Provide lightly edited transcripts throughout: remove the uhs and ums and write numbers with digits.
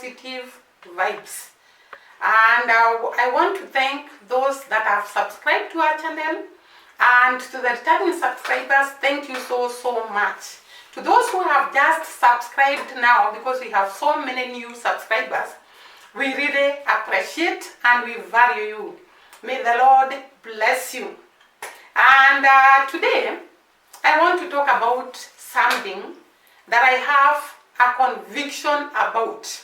positive vibes. And I want to thank those that have subscribed to our channel, and to the returning subscribers, thank you so much. To those who have just subscribed now, because we have so many new subscribers, we really appreciate and we value you. May the Lord bless you. And today, I want to talk about something that I have a conviction about.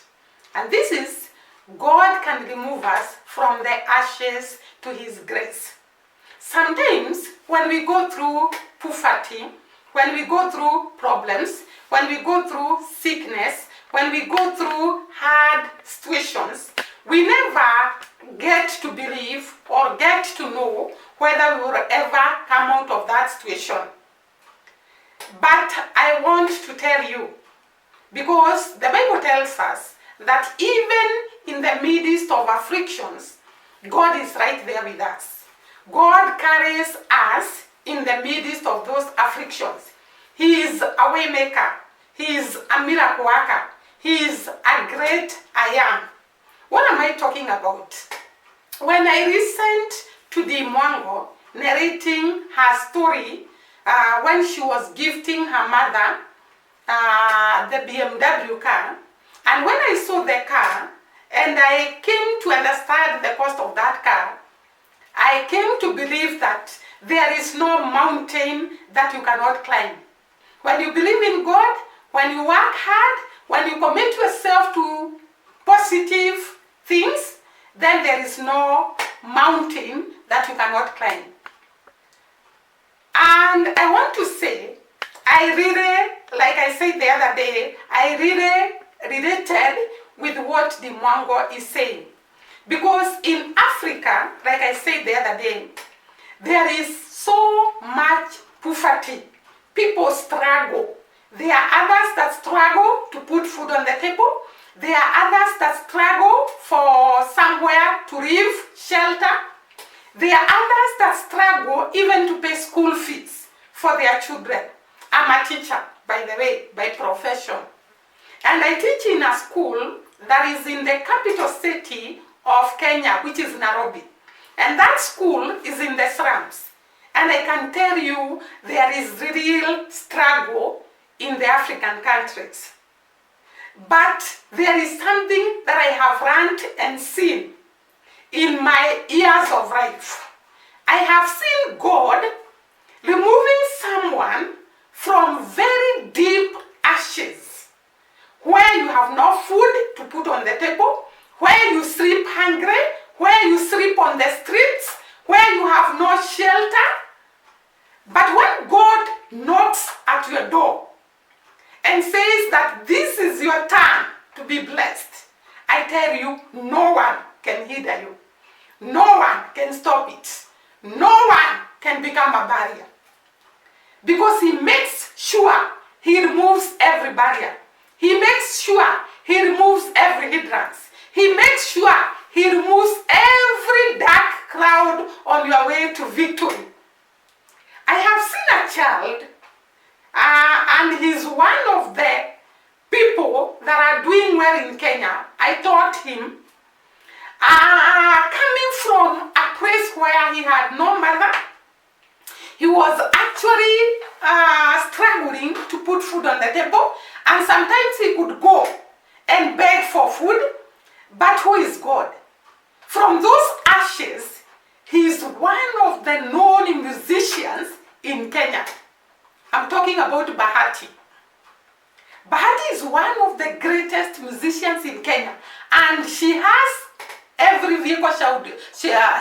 And this is, God can remove us from the ashes to His grace. Sometimes when we go through poverty, when we go through problems, when we go through sickness, when we go through hard situations, we never get to believe or get to know whether we will ever come out of that situation. But I want to tell you, because the Bible tells us that even in the midst of afflictions, God is right there with us. God carries us in the midst of those afflictions. He is a way maker. He is a miracle worker. He is a great I am. What am I talking about? When I listened to Dee Mwango narrating her story when she was gifting her mother the BMW car, and when I saw the car and I came to understand the cost of that car, I came to believe that there is no mountain that you cannot climb. When you believe in God, when you work hard, when you commit yourself to positive things, then there is no mountain that you cannot climb. And I want to say, I really, like I said the other day, I really related with what Dee Mwango is saying. Because in Africa, like I said the other day, there is so much poverty. People struggle. There are others that struggle to put food on the table. There are others that struggle for somewhere to live, shelter. There are others that struggle even to pay school fees for their children. I'm a teacher, by the way, by profession. And I teach in a school that is in the capital city of Kenya, which is Nairobi. And that school is in the slums. And I can tell you there is real struggle in the African countries. But there is something that I have learned and seen in my years of life. I have seen God removing someone from very deep ashes, where you have no food to put on the table, where you sleep hungry, where you sleep on the streets, where you have no shelter. But when God knocks at your door and says that this is your turn to be blessed, I tell you, no one can hinder you. No one can stop it. No one can become a barrier. Because He makes sure He removes every barrier. He makes sure He removes every hindrance. He makes sure He removes every dark cloud on your way to victory. I have seen a child, and he's one of the people that are doing well in Kenya. I taught him, coming from a place where he had no mother. He was actually struggling to put food on the table, and sometimes he could go and beg for food. But who is God? From those ashes, he is one of the known musicians in Kenya. I'm talking about Bahati. Bahati is one of the greatest musicians in Kenya, and she has every vehicle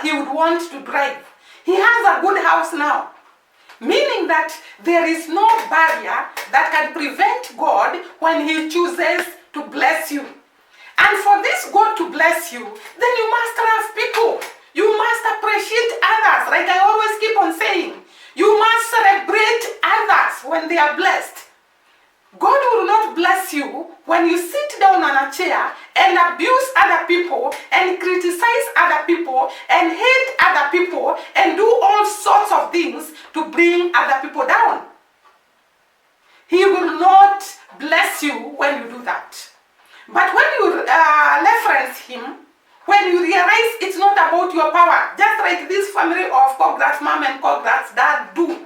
he would want to drive. He has a good house now, meaning that there is no barrier that can prevent God when He chooses to bless you. And for this God to bless you, then you must love people. You must appreciate others, like I always keep on saying. You must celebrate others when they are blessed. God will not bless you when you sit down on a chair and abuse other people and criticize other people and hate other people and do all sorts of things to bring other people down. He will not bless you when you do that. But when you reference him, when you realize it's not about your power, just like this family of Congrats mom and Congrats dad do,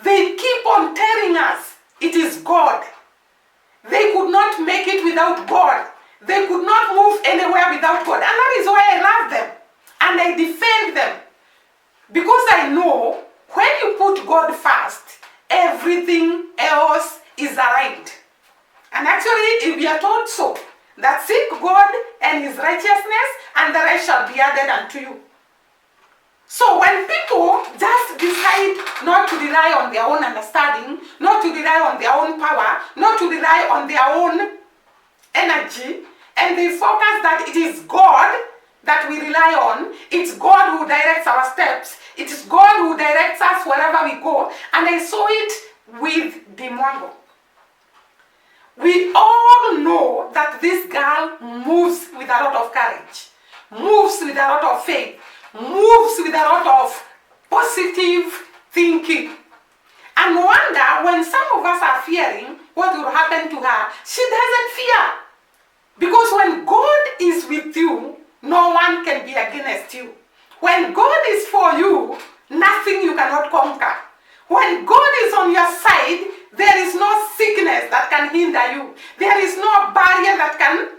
they keep on telling us it is God. They could not make it without God. They could not move anywhere without God. And that is why I love them. And I defend them. Because I know when you put God first, everything else is aligned. And actually, we are told so, that seek God and his righteousness, and the rest shall be added unto you. So when people just decide not to rely on their own understanding, not to rely on their own power, not to rely on their own energy, and they focus that it is God that we rely on, it's God who directs our steps, it is God who directs us wherever we go, and I saw it with Dee Mwango. We all know that this girl moves with a lot of courage, moves with a lot of faith, moves with a lot of positive thinking. And no wonder when some of us are fearing what will happen to her, she doesn't fear. Because when God is with you, no one can be against you. When God is for you, nothing you cannot conquer. When God is on your side, there is no sickness that can hinder you. There is no barrier that can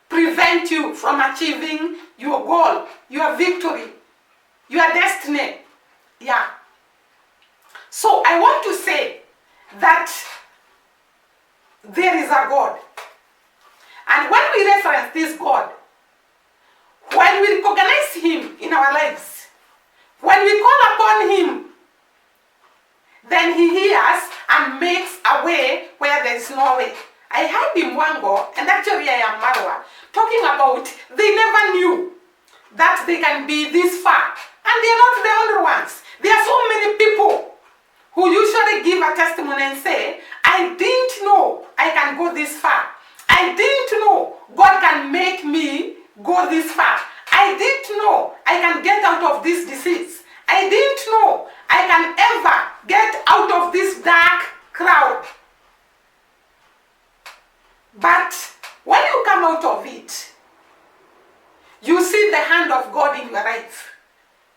prevent you from achieving your goal, your victory, your destiny. Yeah. So I want to say that there is a God. And when we reference this God, when we recognize him in our lives, when we call upon him, then he hears and makes a way where there is no way. I heard Dee Mwango, and actually I am Marwa, talking about they never knew that they can be this far. And they are not the only ones. There are so many people who usually give a testimony and say, I didn't know I can go this far. I didn't know God can make me go this far. I didn't know I can get out of this disease. I didn't know I can ever get out of this dark crowd. But when you come out of it, you see the hand of God in your life.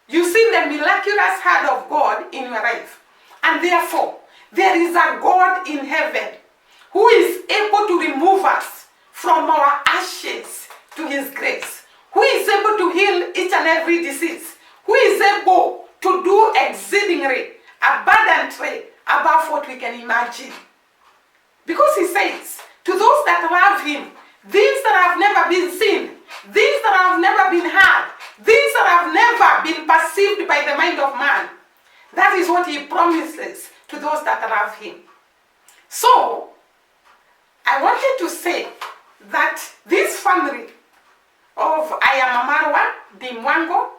You see the miraculous hand of God in your life. And therefore, there is a God in heaven who is able to remove us from our ashes to his grace, who is able to heal each and every disease, who is able to do exceedingly, abundantly above what we can imagine. Because he says, to those that love him, things that have never been seen, things that have never been heard, things that have never been perceived by the mind of man, that is what he promises to those that love him. So, I wanted to say that this family of I am Marwa, Dee Mwango,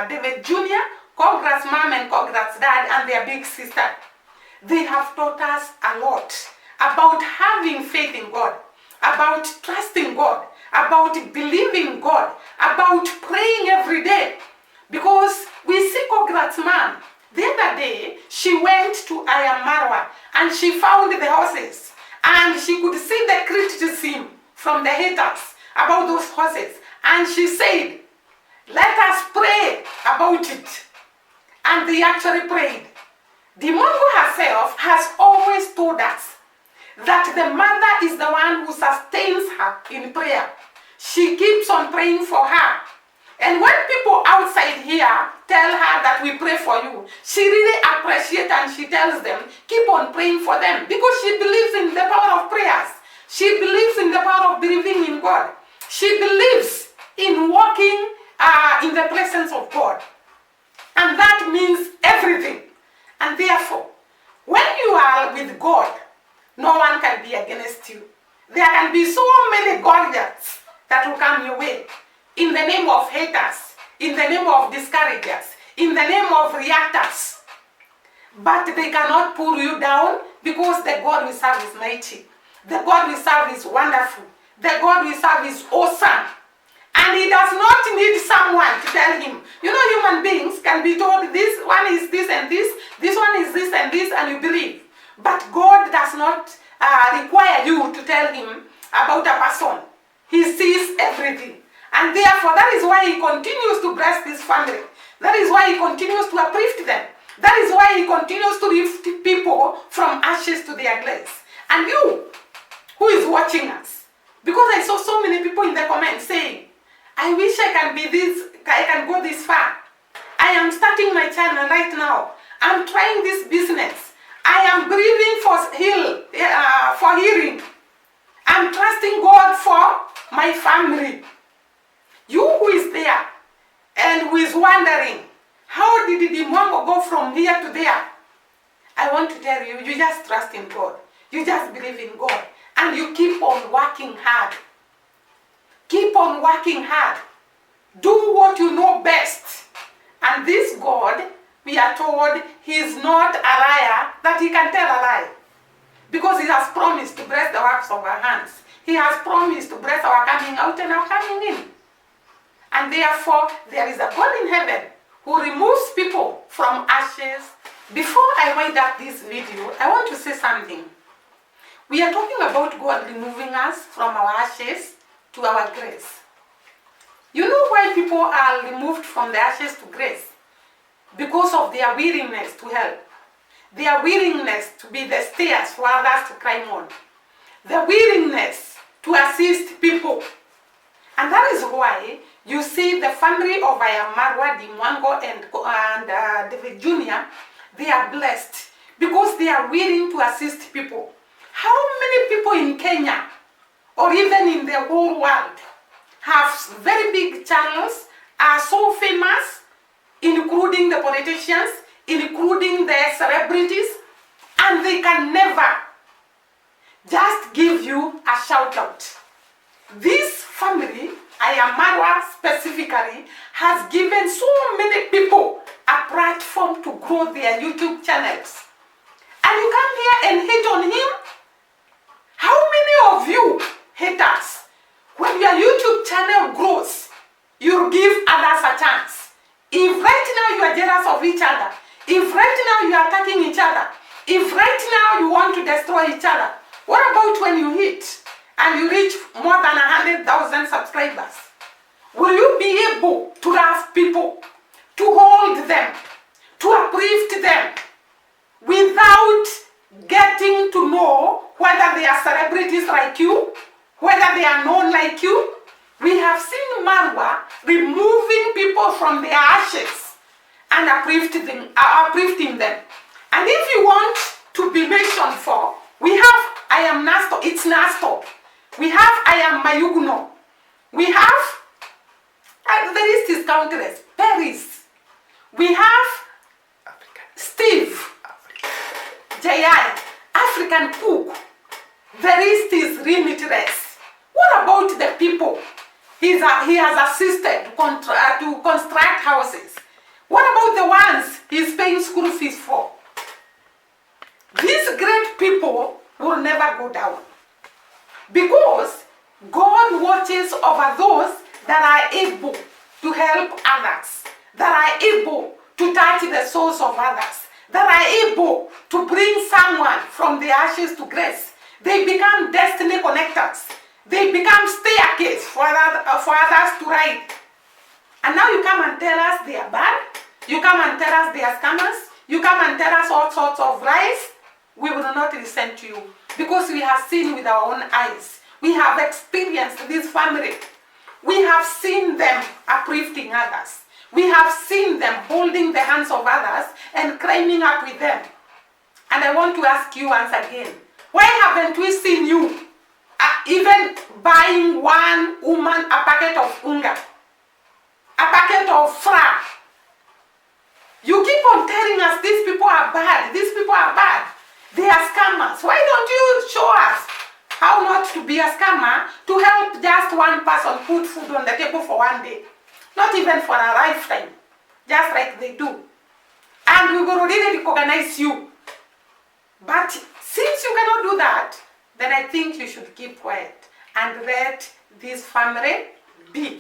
David Jr., Congrats mom and Congrats dad, and their big sister, they have taught us a lot about having faith in God, about trusting God, about believing God, about praying every day. Because we see Congrats mom, the other day, she went to I am Marwa and she found the horses and she could see the criticism from the haters about those horses. And she said, let us pray about it. And they actually prayed. Dee Mwango herself has always told us that the mother is the one who sustains her in prayer. She keeps on praying for her. And when people outside here tell her that we pray for you, she really appreciates and she tells them, keep on praying for them. Because she believes in the power of prayers. She believes in the power of believing in God. She believes in walking in the presence of God. And that means everything. And therefore, when you are with God, no one can be against you. There can be so many Goliaths that will come your way. In the name of haters, in the name of discouragers, in the name of reactors. But they cannot pull you down because the God we serve is mighty. The God we serve is wonderful. The God we serve is awesome. And he does not need someone to tell him. You know, human beings can be told this one is this and this one is this and this, and you believe. But God does not require you to tell him about a person. He sees everything. And therefore, that is why he continues to bless this family. That is why he continues to uplift them. That is why he continues to lift people from ashes to their grace. And you, who is watching us, because I saw so many people in the comments saying, I wish I can go this far. I am starting my channel right now. I'm trying this business. I am believing for healing. I'm trusting God for my family. You who is there and who is wondering, how did Dee Mwango go from here to there? I want to tell you, you just trust in God. You just believe in God. And you keep on working hard. Keep on working hard. Do what you know best. And this God, we are told, he is not a liar that he can tell a lie. Because he has promised to bless the works of our hands. He has promised to bless our coming out and our coming in. And therefore, there is a God in heaven who removes people from ashes. Before I wind up this video, I want to say something. We are talking about God removing us from our ashes to our grace. You know why people are removed from the ashes to grace? Because of their willingness to help. Their willingness to be the stairs for others to climb on. The willingness to assist people. And that is why you see the family of Marwa, Dee Mwango, and David Jr., they are blessed because they are willing to assist people. How many people in Kenya, or even in the whole world, have very big channels, are so famous, including the politicians, including the celebrities, and they can never just give you a shout out. This family, Marwa specifically, has given so many people a platform to grow their YouTube channels. And you come here and hate on him? How many of you haters, when your YouTube channel grows, you give others a chance? If right now you are jealous of each other, if right now you are attacking each other, if right now you want to destroy each other, what about when you hit and you reach more than 100,000 subscribers? Will you be able to love people, to hold them, to uplift them, without getting to know whether they are celebrities like you, whether they are known like you? We have seen Marwa removing people from their ashes and uplifting them. And if you want to be mentioned for, we have I am Nasto, it's Nasto. We have I am Mayugno. We have, the list is countless, Paris. We have Steve, J.I., African Cook. The list is limitless. What about the people he has assisted to construct houses? What about the ones he's paying school fees for? These great people will never go down. Because God watches over those that are able to help others, that are able to touch the souls of others, that are able to bring someone from the ashes to grace. They become destiny connectors. They become staircase for others to ride. And now you come and tell us they are bad. You come and tell us they are scammers. You come and tell us all sorts of lies. We will not listen to you because we have seen with our own eyes. We have experienced this family. We have seen them uplifting others. We have seen them holding the hands of others and climbing up with them. And I want to ask you once again, why haven't we seen you even buying one woman a packet of unga, a packet of flour? You keep on telling us these people are bad, these people are bad. They are scammers. Why don't you show us how not to be a scammer, to help just one person put food on the table for one day? Not even for a lifetime, just like they do. And we will really recognize you. But since you cannot do that, then I think you should keep quiet and let this family be.